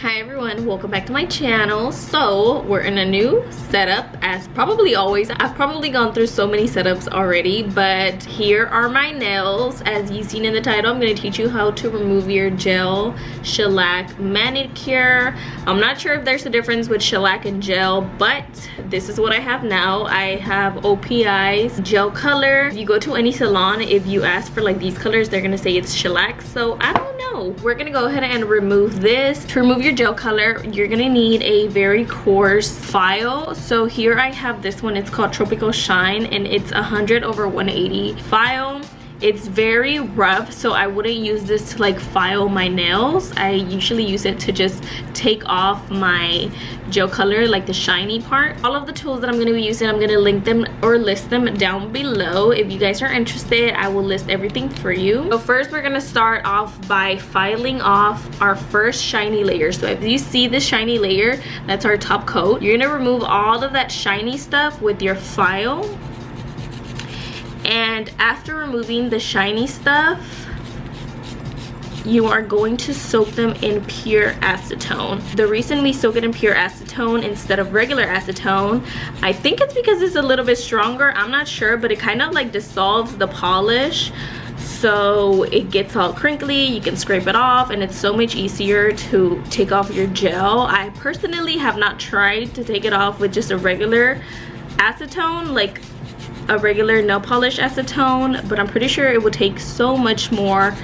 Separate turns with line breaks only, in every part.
Hi everyone, welcome back to my channel. So we're in a new setup, as probably always. I've probably gone through so many setups already, but here are my nails. As you've seen in the title, I'm going to teach you how to remove your gel shellac manicure. I'm not sure if there's a difference with shellac and gel, but this is what I have now. I have OPI's gel color. If you go to any salon, if you ask for like these colors, they're going to say it's shellac. So I don't know. We're going to go ahead and remove this. To remove your gel color, you're gonna need a very coarse file. So here I have this one. It's called Tropical Shine, and it's 100/180 file. It's very rough, so I wouldn't use this to like file my nails. I usually use it to just take off my gel color, like the shiny part. All of the tools that I'm going to be using, I'm going to link them or list them down below. If you guys are interested, I will list everything for you. So first, we're going to start off by filing off our first shiny layer. So if you see this shiny layer, that's our top coat. You're going to remove all of that shiny stuff with your file. And after removing the shiny stuff, you are going to soak them in pure acetone. The reason we soak it in pure acetone instead of regular acetone, I think it's because it's a little bit stronger. I'm not sure, but it kind of like dissolves the polish, so it gets all crinkly. You can scrape it off, and it's so much easier to take off your gel. I personally have not tried to take it off with just a regular acetone, like a regular nail polish acetone, but I'm pretty sure it would take so much more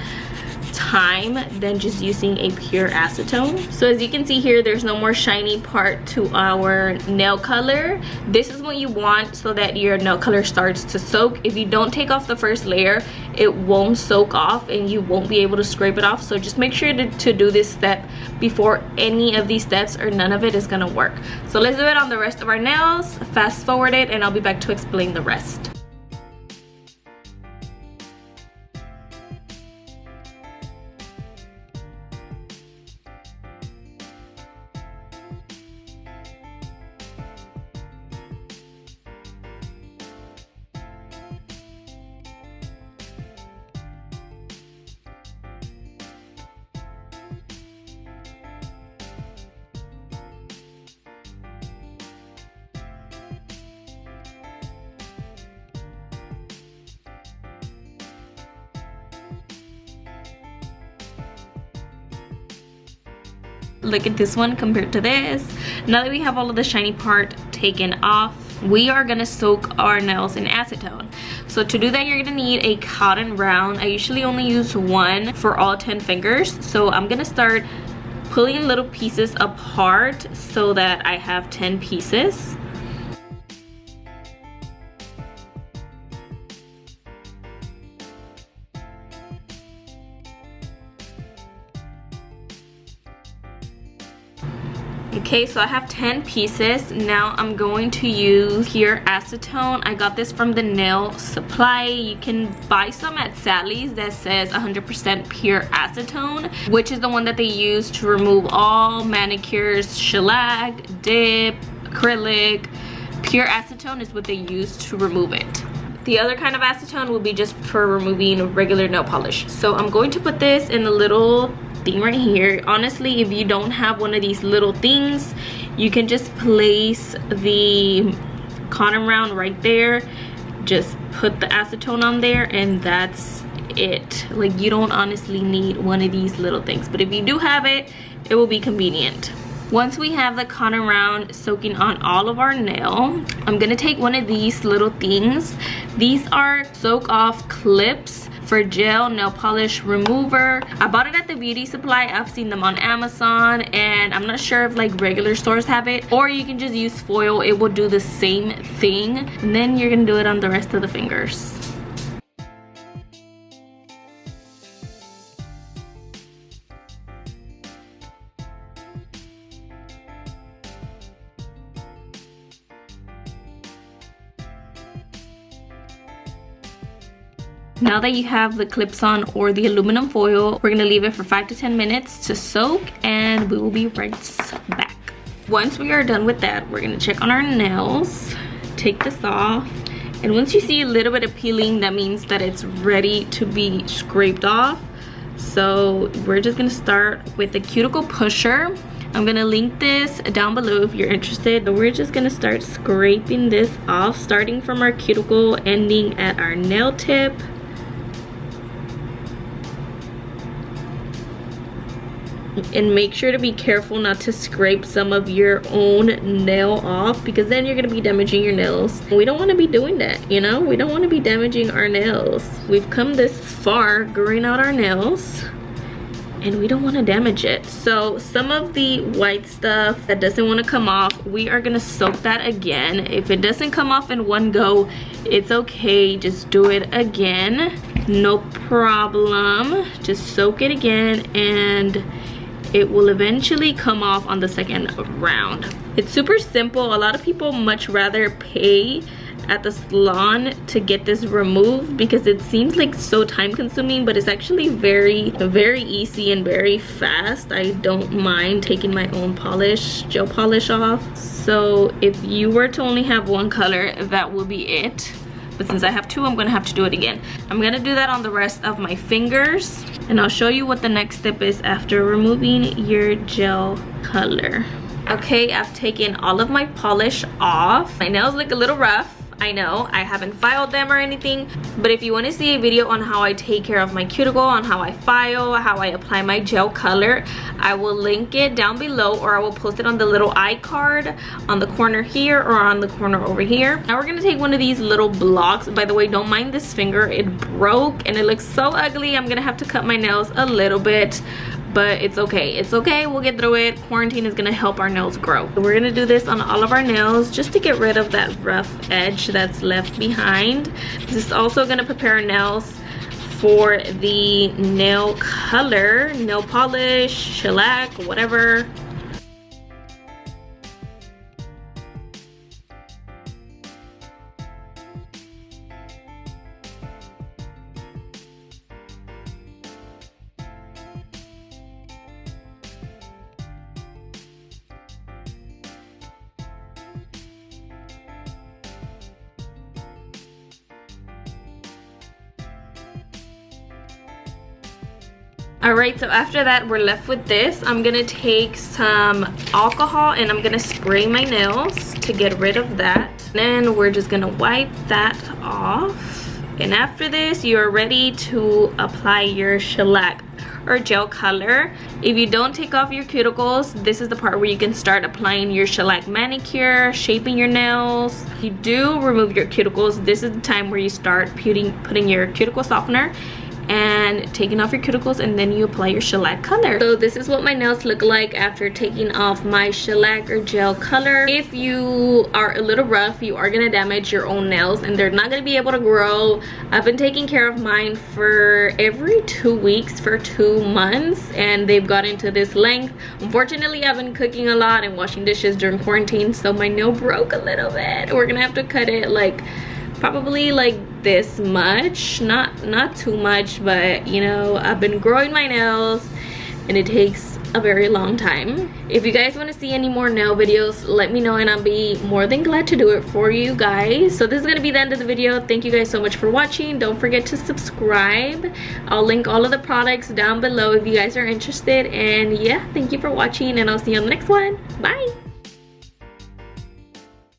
time than just using a pure acetone. So as you can see here, there's no more shiny part to our nail color. This is what you want so that your nail color starts to soak. If you don't take off the first layer, it won't soak off and you won't be able to scrape it off. So just make sure to do this step before any of these steps, or none of it is gonna work. So let's do it on the rest of our nails. Fast forward it and I'll be back to explain the rest. Look at this one compared to this. Now that we have all of the shiny part taken off, we are gonna soak our nails in acetone. So to do that, you're gonna need a cotton round. I usually only use one for all 10 fingers. So I'm gonna start pulling little pieces apart so that I have 10 pieces. Okay, so I have 10 pieces. Now I'm going to use pure acetone. I got this from the nail supply. You can buy some at Sally's that says 100% pure acetone, which is the one that they use to remove all manicures, shellac, dip, acrylic. Pure acetone is what they use to remove it. The other kind of acetone will be just for removing regular nail polish. So I'm going to put this in a little thing right here. Honestly, if you don't have one of these little things, you can just place the cotton round right there, just put the acetone on there, and that's it. Like, you don't honestly need one of these little things, but if you do have it, it will be convenient. Once we have the cotton round soaking on all of our nail, I'm gonna take one of these little things. These are soak off clips for gel nail polish remover. I bought it at the beauty supply. I've seen them on Amazon, and I'm not sure if like regular stores have it, or you can just use foil. It will do the same thing, and then you're gonna do it on the rest of the fingers. Now that you have the clips on or the aluminum foil, we're gonna leave it for 5 to 10 minutes to soak, and we will be right back. Once we are done with that, we're gonna check on our nails, take this off, and once you see a little bit of peeling, that means that it's ready to be scraped off. So we're just gonna start with the cuticle pusher. I'm gonna link this down below if you're interested. We're just gonna start scraping this off, starting from our cuticle, ending at our nail tip. And make sure to be careful not to scrape some of your own nail off, because then you're going to be damaging your nails. We don't want to be doing that, you know? We don't want to be damaging our nails. We've come this far growing out our nails, and we don't want to damage it. So some of the white stuff that doesn't want to come off, we are going to soak that again. If it doesn't come off in one go, it's okay. Just do it again. No problem. Just soak it again, and it will eventually come off on the second round. It's super simple. A lot of people much rather pay at the salon to get this removed because it seems like so time consuming, but it's actually very easy and very fast. I don't mind taking my own gel polish off. So if you were to only have one color, that will be it. But since I have two, I'm gonna have to do it again. I'm gonna do that on the rest of my fingers, and I'll show you what the next step is after removing your gel color. Okay, I've taken all of my polish off. My nails look a little rough. I know, I haven't filed them or anything, but if you want to see a video on how I take care of my cuticle, on how I file, how I apply my gel color, I will link it down below, or I will post it on the little iCard on the corner here or on the corner over here. Now we're going to take one of these little blocks. By the way, don't mind this finger, it broke and it looks so ugly. I'm going to have to cut my nails a little bit, but it's okay. It's okay, we'll get through it. Quarantine is gonna help our nails grow. We're gonna do this on all of our nails just to get rid of that rough edge that's left behind. This is also gonna prepare our nails for the nail color, nail polish, shellac, whatever. Alright, so after that we're left with this. I'm gonna take some alcohol and I'm gonna spray my nails to get rid of that. Then we're just gonna wipe that off. And after this, you're ready to apply your shellac or gel color. If you don't take off your cuticles, this is the part where you can start applying your shellac manicure, shaping your nails. If you do remove your cuticles, this is the time where you start putting your cuticle softener and taking off your cuticles, and then you apply your shellac color. So this is what my nails look like after taking off my shellac or gel color. If you are a little rough, you are gonna damage your own nails and they're not gonna be able to grow. I've been taking care of mine for every 2 weeks for 2 months, and they've gotten to this length. Unfortunately, I've been cooking a lot and washing dishes during quarantine, so my nail broke a little bit. We're gonna have to cut it like probably like this much, not too much, but you know, I've been growing my nails and it takes a very long time. If you guys want to see any more nail videos, let me know and I'll be more than glad to do it for you guys. So this is gonna be the end of the video. Thank you guys so much for watching. Don't forget to subscribe. I'll link all of the products down below if you guys are interested, and yeah, thank you for watching and I'll see you on the next one. Bye.